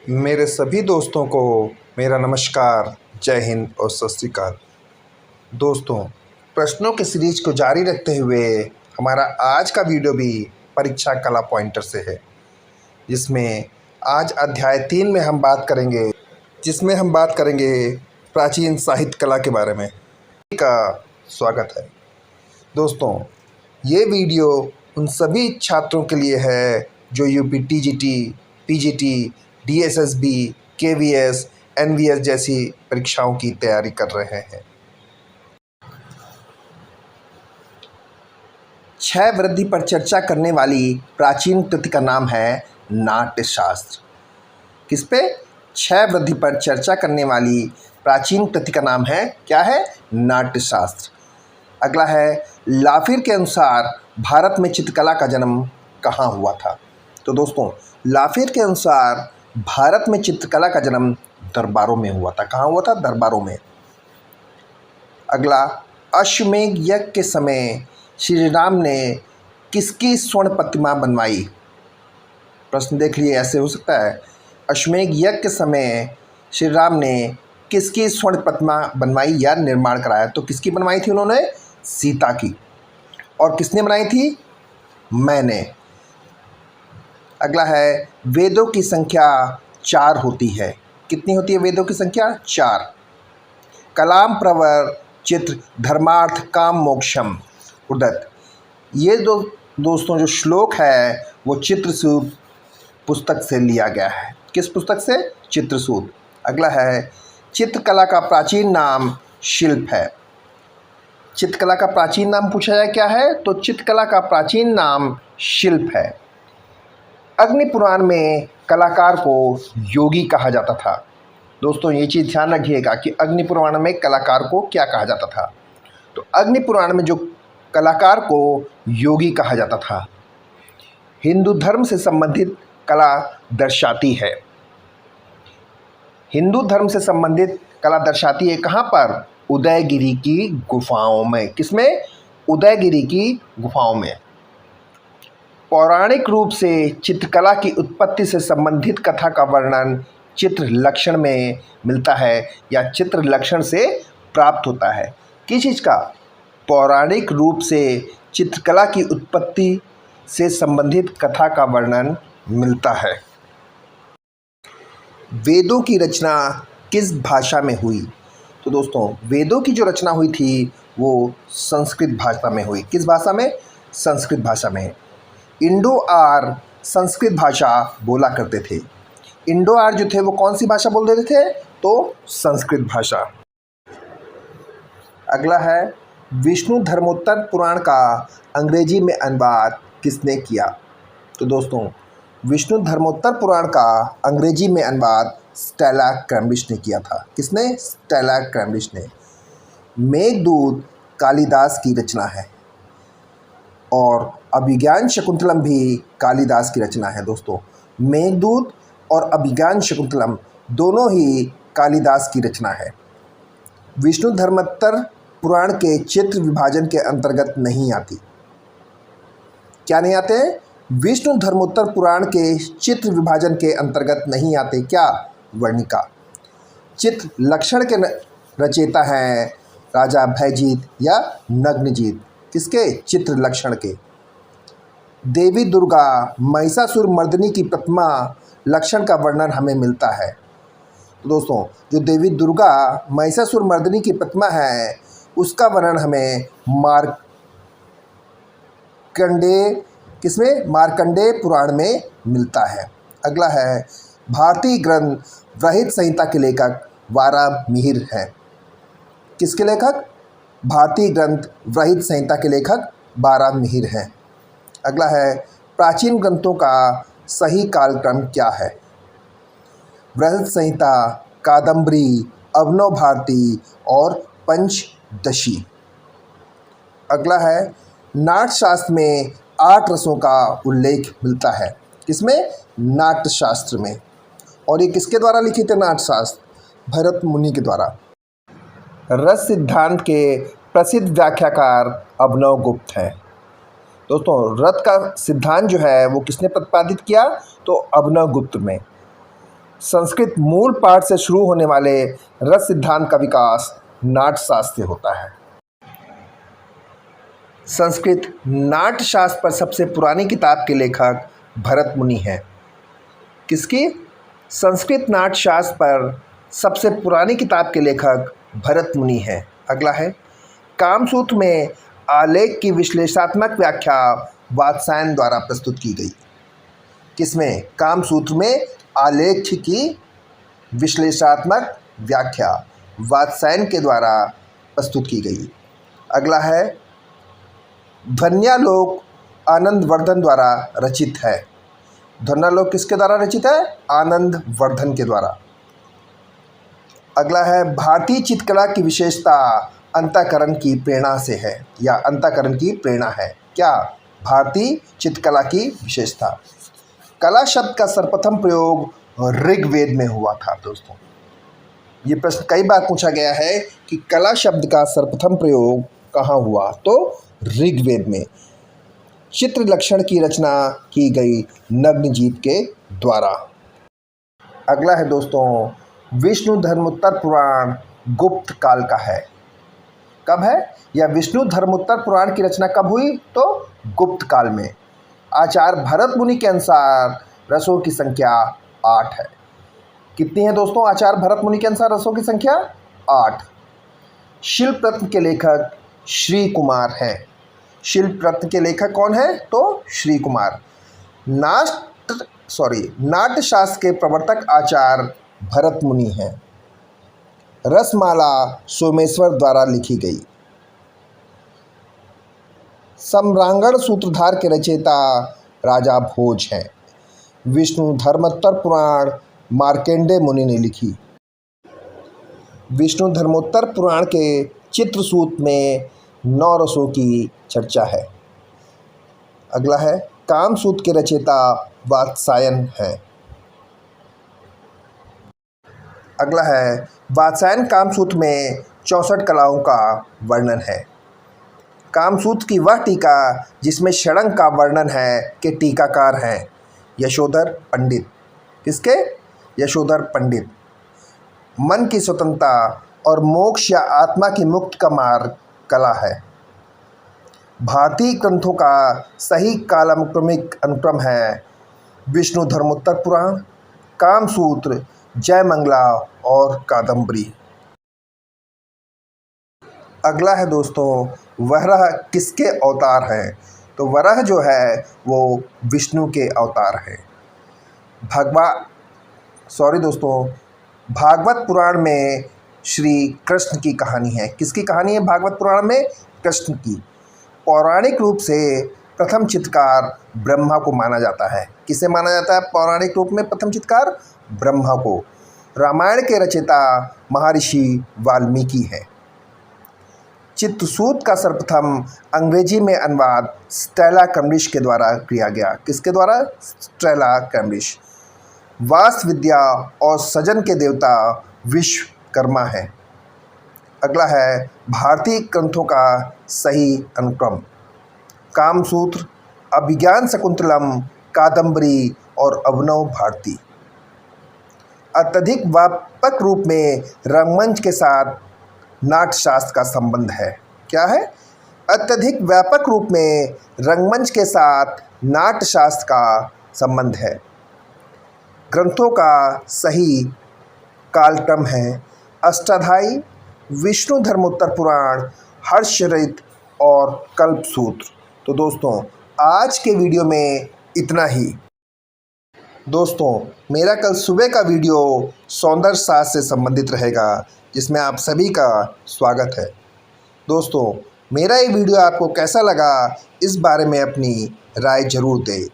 मेरे सभी दोस्तों को मेरा नमस्कार, जय हिंद और सत श्री अकाल। दोस्तों, प्रश्नों की सीरीज को जारी रखते हुए हमारा आज का वीडियो भी परीक्षा कला पॉइंटर से है, जिसमें आज अध्याय 3 में हम बात करेंगे प्राचीन साहित्य कला के बारे में। का स्वागत है। दोस्तों, ये वीडियो उन सभी छात्रों के लिए है जो UP TGT, PGT, DSSB, KVS, NVS जैसी परीक्षाओं की तैयारी कर रहे हैं। क्षय वृद्धि पर चर्चा करने वाली प्राचीन कृति का नाम है नाट्यशास्त्र। किस पे? क्षय वृद्धि पर चर्चा करने वाली प्राचीन कृति का नाम है, क्या है? नाट्यशास्त्र। अगला है, लाफिर के अनुसार भारत में चित्रकला का जन्म कहाँ हुआ था? तो दोस्तों, लाफिर के अनुसार भारत में चित्रकला का जन्म दरबारों में हुआ था। कहाँ हुआ था? दरबारों में। अगला, अश्वमेध यज्ञ के समय श्री राम ने किसकी स्वर्ण प्रतिमा बनवाई? प्रश्न देख लिए, ऐसे हो सकता है। अश्वमेध यज्ञ के समय श्री राम ने किसकी स्वर्ण प्रतिमा बनवाई या निर्माण कराया? तो किसकी बनवाई थी उन्होंने? सीता की। और किसने बनाई थी? मैंने। अगला है, वेदों की संख्या 4 होती है। कितनी होती है वेदों की संख्या? 4। कलाम, प्रवर, चित्र, धर्मार्थ, काम, मोक्षम, उदत। ये दोस्तों जो श्लोक है वो चित्रसूत पुस्तक से लिया गया है। किस पुस्तक से? चित्रसूत। अगला है, चित्रकला का प्राचीन नाम शिल्प है। चित्रकला का प्राचीन नाम पूछा जाए क्या है? तो चित्रकला का प्राचीन नाम शिल्प है। अग्नि पुराण में कलाकार को योगी कहा जाता था। दोस्तों, ये चीज़ ध्यान रखिएगा कि अग्नि पुराण में कलाकार को क्या कहा जाता था? तो अग्नि पुराण में जो कलाकार को योगी कहा जाता था। हिंदू धर्म से संबंधित कला दर्शाती है। हिंदू धर्म से संबंधित कला दर्शाती है कहाँ पर? उदयगिरी की गुफाओं में। किसमें? उदयगिरी की गुफाओं में। पौराणिक रूप से चित्रकला की उत्पत्ति से संबंधित कथा का वर्णन चित्र लक्षण में मिलता है या चित्र लक्षण से प्राप्त होता है। किस चीज़ का? पौराणिक रूप से चित्रकला की उत्पत्ति से संबंधित कथा का वर्णन मिलता है। वेदों की रचना किस भाषा में हुई? तो दोस्तों, वेदों की जो रचना हुई थी वो संस्कृत भाषा में हुई। किस भाषा में? संस्कृत भाषा में। इंडो आर्य संस्कृत भाषा बोला करते थे। इंडो आर्य जो थे वो कौन सी भाषा बोल देते थे? तो संस्कृत भाषा। अगला है, विष्णु धर्मोत्तर पुराण का अंग्रेजी में अनुवाद किसने किया? तो दोस्तों, विष्णु धर्मोत्तर पुराण का अंग्रेजी में अनुवाद स्टेला कैम्ब्रिज ने किया था। किसने? स्टेला कैम्ब्रिज ने। मेघदूत कालिदास की रचना है और अभिज्ञान शकुंतलम भी कालिदास की रचना है। दोस्तों, मेघदूत और अभिज्ञान शकुंतलम दोनों ही कालिदास की रचना है। विष्णु धर्मोत्तर पुराण के चित्र विभाजन के अंतर्गत नहीं आती। क्या नहीं आते? विष्णु धर्मोत्तर पुराण के चित्र विभाजन के अंतर्गत नहीं आते। क्या? वर्णिका। चित्र लक्षण के रचयिता हैं राजा भयजीत या नग्नजीत। किसके? चित्र लक्षण के। देवी दुर्गा महिषासुर मर्दिनी की प्रतिमा लक्षण का वर्णन हमें मिलता है। तो दोस्तों, जो देवी दुर्गा महिषासुर मर्दिनी की प्रतिमा है उसका वर्णन हमें मार्कंडेय पुराण में मिलता है। अगला है, भारतीय ग्रंथ वृहत संहिता के लेखक वारामिहिर हैं। किसके लेखक? भारतीय ग्रंथ वृहत संहिता के लेखक वारामिहिर हैं। अगला है, प्राचीन ग्रंथों का सही कालक्रम क्या है? वृहत संहिता, कादम्बरी, अभिनव भारती और पंचदशी। अगला है, नाट्यशास्त्र में 8 रसों का उल्लेख मिलता है। किसमें? नाट्यशास्त्र में। और ये किसके द्वारा लिखित है नाट्यशास्त्र? भरत मुनि के द्वारा। रस सिद्धांत के प्रसिद्ध व्याख्याकार अभिनव गुप्त हैं। दोस्तों, रस का सिद्धांत जो है वो किसने प्रतिपादित किया? तो अभिनव गुप्त में। संस्कृत मूल पाठ से शुरू होने वाले रस सिद्धांत का विकास नाट्यशास्त्र से होता है। संस्कृत नाट्यशास्त्र पर सबसे पुरानी किताब के लेखक भरत मुनि हैं। किसकी? संस्कृत नाट्यशास्त्र पर सबसे पुरानी किताब के लेखक भरत मुनि हैं। अगला है, कामसूत्र में आलेख की विश्लेषणात्मक व्याख्या वात्सायन द्वारा प्रस्तुत की गई। किसमें? कामसूत्र में आलेख की विश्लेषणात्मक व्याख्या वात्सायन के द्वारा प्रस्तुत की गई। अगला है, ध्वन्यालोक आनंदवर्धन द्वारा रचित है। ध्वन्यालोक किसके द्वारा रचित है? आनंदवर्धन के द्वारा। अगला है, भारतीय चित्रकला की विशेषता अंतःकरण की प्रेरणा से है या अंतःकरण की प्रेरणा है। क्या? भारतीय चित्रकला की विशेषता। कला शब्द का सर्वप्रथम प्रयोग ऋग्वेद में हुआ था। दोस्तों, ये प्रश्न कई बार पूछा गया है कि कला शब्द का सर्वप्रथम प्रयोग कहाँ हुआ? तो ऋग्वेद में। चित्र लक्षण की रचना की गई नग्नजीत के द्वारा। अगला है दोस्तों, विष्णु धर्मोत्तर पुराण गुप्त काल का है। कब है? यह विष्णु धर्मोत्तर पुराण की रचना कब हुई? तो गुप्त काल में। आचार्य भरत मुनि के अनुसार रसों की संख्या 8 है। कितनी है दोस्तों? आचार्य भरत मुनि के अनुसार रसों की संख्या 8। शिल्प रत्न के लेखक श्री कुमार हैं। शिल्प रत्न के लेखक कौन है? तो श्री कुमार। नाट्यशास्त्र के प्रवर्तक आचार्य भरत मुनि हैं। रसमाला सोमेश्वर द्वारा लिखी गई। सम्रांगण सूत्रधार के रचयिता राजा भोज हैं। विष्णु धर्मोत्तर पुराण मार्कंडेय मुनि ने लिखी। विष्णु धर्मोत्तर पुराण के चित्रसूत में 9 रसों की चर्चा है। अगला है, कामसूत्र के रचयिता वात्सायन है। अगला है, वात्सायन कामसूत्र में 64 कलाओं का वर्णन है। कामसूत्र की वह टीका जिसमें षडंग का वर्णन है के टीकाकार हैं यशोधर पंडित। किसके? यशोधर पंडित। मन की स्वतंत्रता और मोक्ष या आत्मा की मुक्ति का मार्ग कला है। भारतीय ग्रंथों का सही कालानुक्रमिक अनुक्रम है विष्णु धर्मोत्तर पुराण, कामसूत्र, जयमंगला और कादम्बरी। अगला है दोस्तों, वराह किसके अवतार हैं? तो वराह जो है वो विष्णु के अवतार हैं। भागवत पुराण में श्री कृष्ण की कहानी है। किसकी कहानी है भागवत पुराण में? कृष्ण की। पौराणिक रूप से प्रथम चित्रकार ब्रह्मा को माना जाता है। किसे माना जाता है पौराणिक रूप में प्रथम चित्रकार? ब्रह्मा को। रामायण के रचयिता महर्षि वाल्मीकि हैं। चित्रसूत का सर्वप्रथम अंग्रेजी में अनुवाद स्टेला कैम्ब्रिज के द्वारा किया गया। किसके द्वारा? Stella Cambridge. वास्तु विद्या और सृजन के देवता विश्वकर्मा है। अगला है, भारतीय ग्रंथों का सही अनुक्रम। कामसूत्र, अभिज्ञान शकुंतलम, कादम्बरी और अभिनव भारती। अत्यधिक व्यापक रूप में रंगमंच के साथ नाट्यशास्त्र का संबंध है। क्या है? अत्यधिक व्यापक रूप में रंगमंच के साथ नाट्यशास्त्र का संबंध है। ग्रंथों का सही कालक्रम है अष्टाध्यायी, विष्णु धर्मोत्तर पुराण, हर्षचरित और कल्पसूत्र। तो दोस्तों, आज के वीडियो में इतना ही। दोस्तों, मेरा कल सुबह का वीडियो सौंदर्य शास्त्र से संबंधित रहेगा, जिसमें आप सभी का स्वागत है। दोस्तों, मेरा ये वीडियो आपको कैसा लगा, इस बारे में अपनी राय ज़रूर दें।